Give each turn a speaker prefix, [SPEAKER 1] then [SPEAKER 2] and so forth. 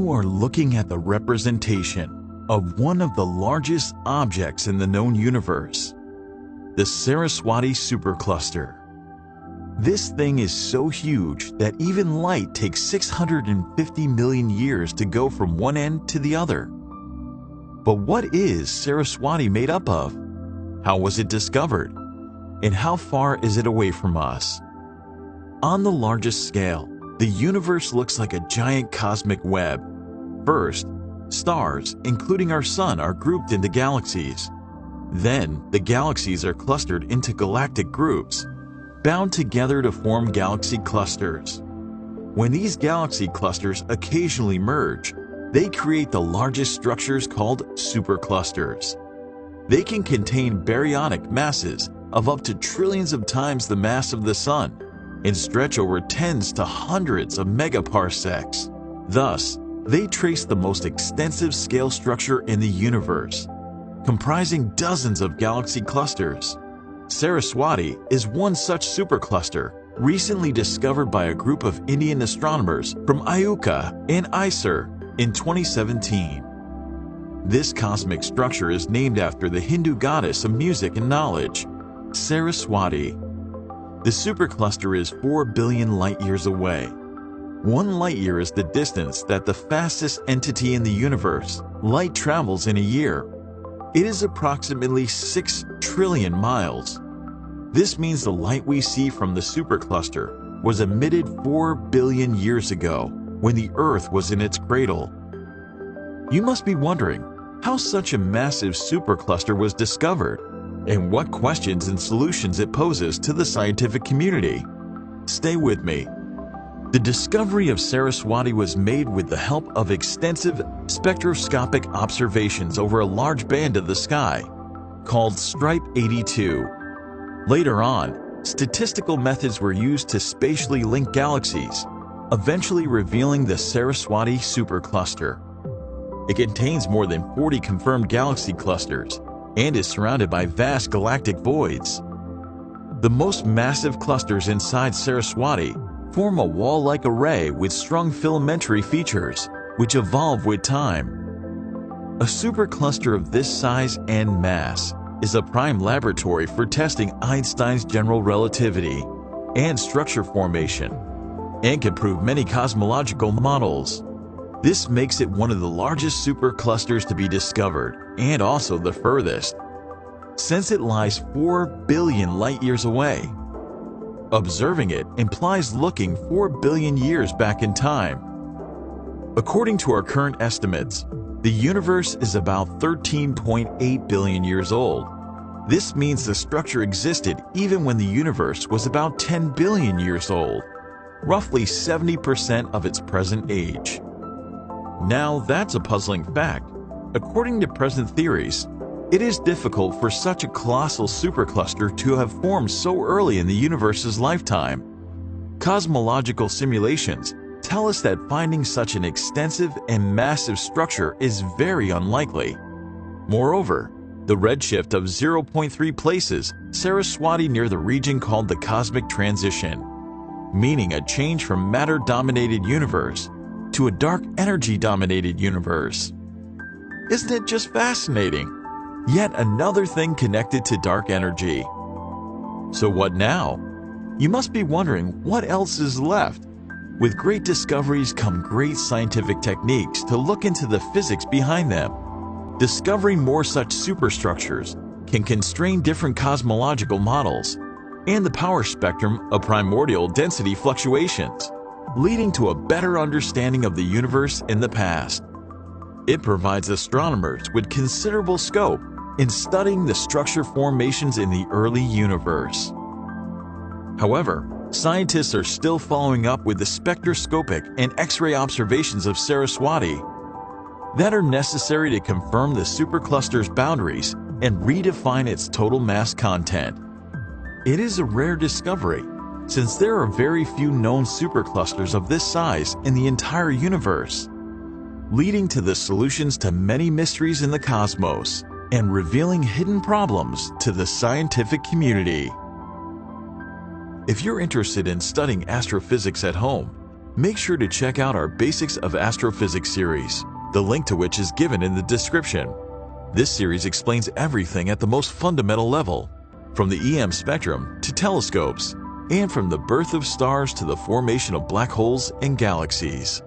[SPEAKER 1] You are looking at the representation of one of the largest objects in the known universe, the Saraswati supercluster. This thing is so huge that even light takes 650 million years to go from one end to the other. But what is Saraswati made up of? How was it discovered? And how far is it away from us? On the largest scale, the universe looks like a giant cosmic web. First, stars, including our sun, are grouped into galaxies. Then, the galaxies are clustered into galactic groups, bound together to form galaxy clusters. When these galaxy clusters occasionally merge, they create the largest structures called superclusters. They can contain baryonic masses of up to trillions of times the mass of the sun and stretch over tens to hundreds of megaparsecs. Thus, they trace the most extensive scale structure in the universe, comprising dozens of galaxy clusters. Saraswati is one such supercluster, recently discovered by a group of Indian astronomers from Ayuka and Isar in 2017. This cosmic structure is named after the Hindu goddess of music and knowledge, Saraswati. The supercluster is 4 billion light-years away. 1 light-year is the distance that the fastest entity in the universe, light, travels in a year. It is approximately 6 trillion miles. This means the light we see from the supercluster was emitted 4 billion years ago, when the Earth was in its cradle. You must be wondering how such a massive supercluster was discovered, and what questions and solutions it poses to the scientific community. Stay with me. The discovery of Saraswati was made with the help of extensive spectroscopic observations over a large band of the sky, called Stripe 82. Later on, statistical methods were used to spatially link galaxies, eventually revealing the Saraswati supercluster. It contains more than 40 confirmed galaxy clusters and is surrounded by vast galactic voids. The most massive clusters inside Saraswati form a wall-like array with strong filamentary features, which evolve with time. A supercluster of this size and mass is a prime laboratory for testing Einstein's general relativity and structure formation, and can prove many cosmological models. This makes it one of the largest superclusters to be discovered, and also the furthest, since it lies 4 billion light-years away. Observing it implies looking 4 billion years back in time. According to our current estimates, the universe is about 13.8 billion years old. This means the structure existed even when the universe was about 10 billion years old, roughly 70% of its present age. Now that's a puzzling fact. According to present theories, it is difficult for such a colossal supercluster to have formed so early in the universe's lifetime. Cosmological simulations tell us that finding such an extensive and massive structure is very unlikely. Moreover, the redshift of 0.3 places Saraswati near the region called the cosmic transition, meaning a change from matter-dominated universe to a dark energy-dominated universe. Isn't it just fascinating? Yet another thing connected to dark energy. So what now? You must be wondering what else is left. With great discoveries come great scientific techniques to look into the physics behind them. Discovering more such superstructures can constrain different cosmological models and the power spectrum of primordial density fluctuations, leading to a better understanding of the universe in the past. It provides astronomers with considerable scope in studying the structure formations in the early universe. However, scientists are still following up with the spectroscopic and X-ray observations of Saraswati that are necessary to confirm the supercluster's boundaries and redefine its total mass content. It is a rare discovery, since there are very few known superclusters of this size in the entire universe, leading to the solutions to many mysteries in the cosmos and revealing hidden problems to the scientific community. If you're interested in studying astrophysics at home, Make sure to check out our Basics of Astrophysics series, the link to which is given in the description. This series explains everything at the most fundamental level, from the EM spectrum to telescopes, and from the birth of stars to the formation of black holes and galaxies.